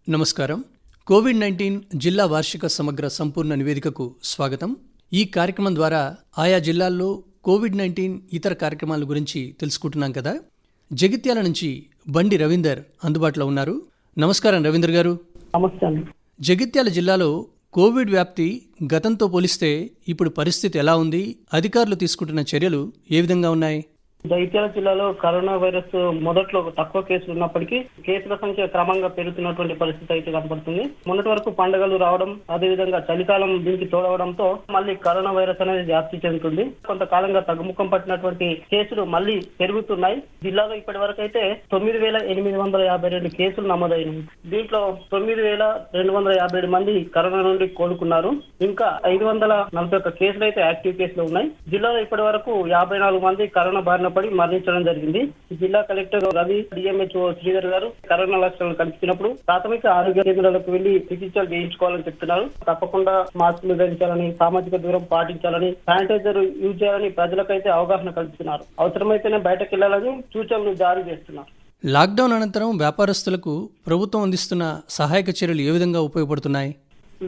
నమస్కారం. కోవిడ్-19 జిల్లా వార్షిక సమగ్ర సంపూర్ణ నివేదికకు స్వాగతం. ఈ కార్యక్రమం ద్వారా ఆయా జిల్లాల్లో కోవిడ్-19 ఇతర కార్యక్రమాల గురించి తెలుసుకుంటున్నాం కదా. జగిత్యాల నుంచి బండి రవీందర్ అందుబాటులో ఉన్నారు. నమస్కారం రవీందర్ గారు. నమస్తే అండి. జగిత్యాల జిల్లాలో కోవిడ్ వ్యాప్తి గతంతో పోలిస్తే ఇప్పుడు పరిస్థితి ఎలా ఉంది? అధికారులు తీసుకుంటున్న చర్యలు ఏ విధంగా ఉన్నాయి? జగిత్యాల జిల్లాలో కరోనా వైరస్ మొదట్లో తక్కువ కేసులు ఉన్నప్పటికీ కేసుల సంఖ్య క్రమంగా పెరుగుతున్నటువంటి పరిస్థితి అయితే కనపడుతుంది. మొన్నటి వరకు పండుగలు రావడం, అదేవిధంగా చలికాలం దీనికి తోడవడంతో మళ్ళీ కరోనా వైరస్ అనేది వ్యాప్తి చెందుతుంది. కొంతకాలంగా తగ్గుముఖం పట్టినటువంటి కేసులు మళ్ళీ పెరుగుతున్నాయి. జిల్లాలో ఇప్పటి వరకు అయితే 9,852 కేసులు నమోదైనవి. దీంట్లో 9,257 మంది కరోనా నుండి కోలుకున్నారు. ఇంకా 541 కేసులు అయితే యాక్టివ్ కేసులు ఉన్నాయి. జిల్లాలో ఇప్పటి వరకు 54 మంది కరోనా బారిన పడి మరణించడం జరిగింది. జిల్లా కలెక్టర్ రవి, డిఎంహెచ్ఓ శ్రీధర్ గారు కరోనా లక్షణాలు కనిపించినప్పుడు ప్రాథమిక ఆరోగ్య కేంద్రాలకు వెళ్లి చికిత్సలు చేయించుకోవాలని చెప్తున్నారు. తప్పకుండా మాస్కులు ధరించాలని, సామాజిక దూరం పాటించాలని, శానిటైజర్ యూజ్ చేయాలని ప్రజలకైతే అవగాహన కల్పిస్తున్నారు. అవసరమైతేనే బయటకు వెళ్లాలని సూచనలు జారీ చేస్తున్నారు. లాక్డౌన్ అనంతరం వ్యాపారస్తులకు ప్రభుత్వం అందిస్తున్న సహాయక చర్యలు ఏ విధంగా ఉపయోగపడుతున్నాయి?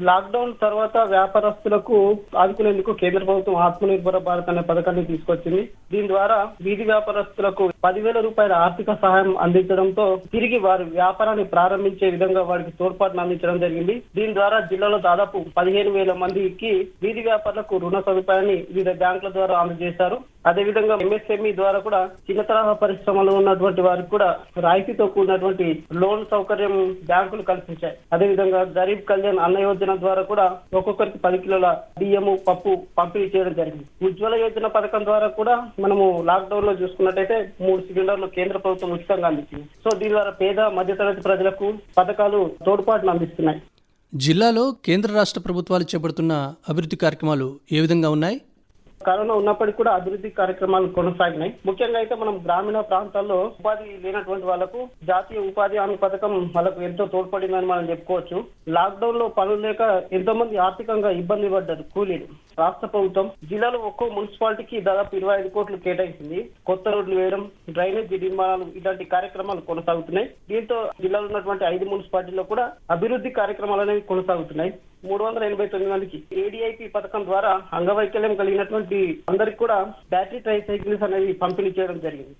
లాక్డౌన్ తర్వాత వ్యాపారస్తులకు ఆదుకునేందుకు కేంద్ర ప్రభుత్వం ఆత్మనిర్భర భారత్ అనే పథకాన్ని తీసుకొచ్చింది. దీని ద్వారా వీధి వ్యాపారస్తులకు 10,000 రూపాయల ఆర్థిక సహాయం అందించడంతో తిరిగి వారి వ్యాపారాన్ని ప్రారంభించే విధంగా వారికి తోడ్పాటును అందించడం జరిగింది. దీని ద్వారా జిల్లాలో దాదాపు 15,000 మందికి వీధి వ్యాపారులకు రుణ సదుపాయాన్ని వివిధ బ్యాంకుల ద్వారా అందజేశారు. అదేవిధంగా ఎంఎస్ఎంఈ ద్వారా కూడా చిన్న తరహా పరిశ్రమలో ఉన్నటువంటి వారికి కూడా రాయితీతో కూడినటువంటి లోన్ సౌకర్యం బ్యాంకులు కల్పించాయి. అదేవిధంగా గరీబ్ కళ్యాణ్ అన్న యోజన ద్వారా కూడా ఒక్కొక్కరికి 10 కిలోల బియ్యము, పప్పు పంపిణీ చేయడం జరిగింది. ఉజ్వల యోజన పథకం ద్వారా కూడా మనము లాక్డౌన్ లో చూసుకున్నట్టయితే 3 సిలిండర్లు కేంద్ర ప్రభుత్వం ఉచితంగా అందించింది. సో దీని ద్వారా పేద మధ్యతరగతి ప్రజలకు పథకాలు తోడ్పాటును అందిస్తున్నాయి. జిల్లాలో కేంద్ర రాష్ట్ర ప్రభుత్వాలు చేపడుతున్న అభివృద్ధి కార్యక్రమాలు ఏ విధంగా ఉన్నాయి? కరోనా ఉన్నప్పటికీ కూడా అభివృద్ధి కార్యక్రమాలు కొనసాగినాయి. ముఖ్యంగా అయితే మనం గ్రామీణ ప్రాంతాల్లో ఉపాధి లేనటువంటి వాళ్లకు జాతీయ ఉపాధి హామీ పథకం వాళ్ళకు ఎంతో తోడ్పడిందని మనం చెప్పుకోవచ్చు. లాక్డౌన్ లో పనులు లేక ఎంతో మంది ఆర్థికంగా ఇబ్బంది పడ్డారు కూలీలు. రాష్ట్ర ప్రభుత్వం జిల్లాలో ఒక్కో మున్సిపాలిటీకి దాదాపు 25 కోట్లు కేటాయించింది. కొత్త రోడ్లు వేయడం, డ్రైనేజీ నిర్మాణాలు ఇలాంటి కార్యక్రమాలు కొనసాగుతున్నాయి. దీంతో జిల్లాలో ఉన్నటువంటి 5 మున్సిపాలిటీల్లో కూడా అభివృద్ధి కార్యక్రమాలు అనేవి కొనసాగుతున్నాయి. 389 మందికి ఏడీఐపీ పథకం ద్వారా అంగవైకల్యం కలిగినటువంటి అందరికి కూడా బ్యాటరీ ట్రై సైకిల్స్ అనేవి పంపిణీ చేయడం జరిగింది.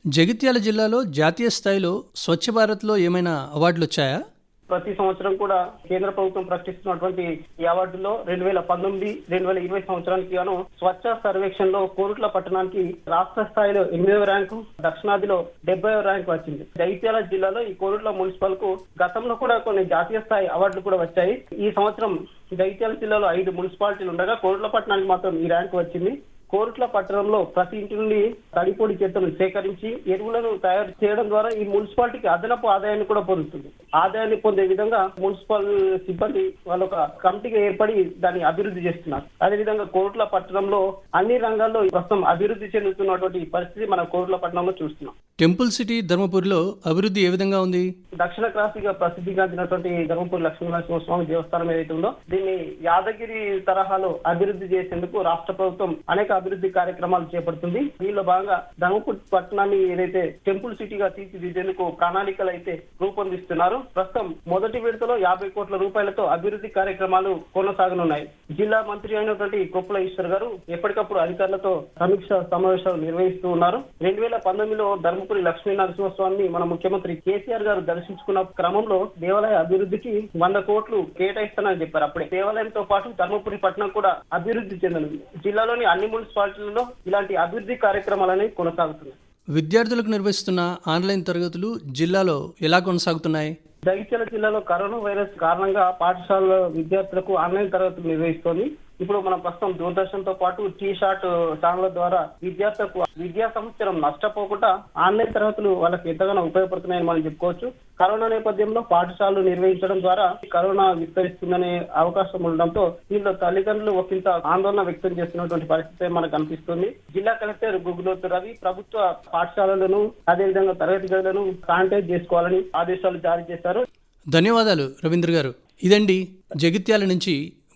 జగిత్యాల జిల్లాలో జాతీయ స్థాయిలో స్వచ్ఛ భారత్లో ఏమైనా అవార్డులు వచ్చాయా? ప్రతి సంవత్సరం కూడా కేంద్ర ప్రభుత్వం ప్రకటిస్తున్నటువంటి ఈ అవార్డులో 2019-2020 సంవత్సరానికి గాను స్వచ్ఛ సర్వేక్షణ్ లో కోరుట్ల పట్టణానికి రాష్ట్ర స్థాయిలో 8వ ర్యాంకు, దక్షిణాదిలో 70వ ర్యాంకు వచ్చింది. జగిత్యాల జిల్లాలో ఈ కోరుట్ల మున్సిపల్ కు గతంలో కూడా కొన్ని జాతీయ స్థాయి అవార్డులు కూడా వచ్చాయి. ఈ సంవత్సరం జగిత్యాల జిల్లాలో 5 మున్సిపాలిటీలు ఉండగా కోరుట్ల పట్టణానికి మాత్రం ఈ ర్యాంకు వచ్చింది. కోరుట్ల పట్టణంలో ప్రతి ఇంటి నుండి తడిపొడి చెత్తను సేకరించి ఎరువులను తయారు చేయడం ద్వారా ఈ మున్సిపాలిటీకి అదనపు ఆదాయాన్ని కూడా పొందుతుంది. ఆదాయాన్ని పొందే విధంగా మున్సిపల్ సిబ్బంది వాళ్ళు ఒక కమిటీగా ఏర్పడి దాన్ని అభివృద్ధి చేస్తున్నారు. అదేవిధంగా కోరుట్ల పట్టణంలో అన్ని రంగాల్లో ప్రస్తుతం అభివృద్ధి చెందుతున్నటువంటి పరిస్థితి మన కోరుట్ల పట్టణంలో చూస్తున్నాం. టెంపుల్ సిటీ ధర్మపురిలో అభివృద్ధి ఏ విధంగా ఉంది? దక్షిణ కాశీగా ప్రసిద్ధిగాంచినటువంటి ధర్మపురి లక్ష్మీనరసింహస్వామి దేవస్థానం ఏదైతే ఉందో దీన్ని యాదగిరి తరహాలో అభివృద్ధి చేసేందుకు రాష్ట్ర ప్రభుత్వం అనేక అభివృద్ధి కార్యక్రమాలు చేపడుతుంది. దీనిలో భాగంగా ధర్మపురి పట్టణాన్ని ఏదైతే టెంపుల్ సిటీగా తీర్చిదిద్దేందుకు ప్రణాళికలు అయితే రూపొందిస్తున్నారు. ప్రస్తుతం మొదటి విడతలో 50 కోట్ల రూపాయలతో అభివృద్ధి కార్యక్రమాలు కొనసాగనున్నాయి. జిల్లా మంత్రి అయినటువంటి కొప్పుల ఈశ్వర్ గారు ఎప్పటికప్పుడు అధికారులతో సమీక్ష సమావేశాలు నిర్వహిస్తూ ఉన్నారు. 2019లో ధర్మపురి లక్ష్మీనరసింహస్వామిని మన ముఖ్యమంత్రి కేసీఆర్ గారు దర్శించుకున్న క్రమంలో దేవాలయ అభివృద్ధికి 100 కోట్లు కేటాయిస్తానని చెప్పారు. అప్పుడే దేవాలయంతో పాటు ధర్మపురి పట్టణం కూడా అభివృద్ధి చెందనుంది. జిల్లాలోని అన్ని మున్సిపాలిటీలలో ఇలాంటి అభివృద్ధి కార్యక్రమాలనేవి కొనసాగుతున్నాయి. విద్యార్థులకు నిర్వహిస్తున్న ఆన్లైన్ తరగతులు జిల్లాలో ఎలా కొనసాగుతున్నాయి? జగిత్యాల జిల్లాలో కరోనా వైరస్ కారణంగా పాఠశాల విద్యార్థులకు ఆన్లైన్ తరగతులు నిర్వహిస్తోంది. ఇప్పుడు మనం ప్రస్తుతం దూరదర్శన్ తో పాటు టీ-షార్ట్ ఛానల్ ద్వారా విద్యార్థులకు విద్యా సంవత్సరం నష్టపోకుండా ఆన్లైన్ తరగతులు వాళ్ళకి ఎంతగానో ఉపయోగపడుతున్నాయని మనం చెప్పుకోవచ్చు. కరోనా నేపథ్యంలో పాఠశాలలు నిర్వహించడం ద్వారా కరోనా విస్తరిస్తుందనే అవకాశం ఉండడంతో దీనిలో తల్లిదండ్రులు ఒకంత ఆందోళన వ్యక్తం చేస్తున్నటువంటి పరిస్థితి మనకు కనిపిస్తుంది. జిల్లా కలెక్టర్ గుగ్గులోతు రవి ప్రభుత్వ పాఠశాలలను అదేవిధంగా తరగతి గదులను శానిటైజ్ చేసుకోవాలని ఆదేశాలు జారీ చేశారు. ధన్యవాదాలు రవీంద్ర గారు. ఇదండి జగిత్యాల నుంచి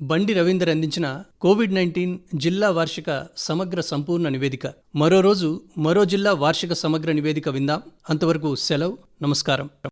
బండి రవీందర్ అందించిన కోవిడ్-19 జిల్లా వార్షిక సమగ్ర సంపూర్ణ నివేదిక. మరో రోజు మరో జిల్లా వార్షిక సమగ్ర నివేదిక విందాం. అంతవరకు సెలవు. నమస్కారం.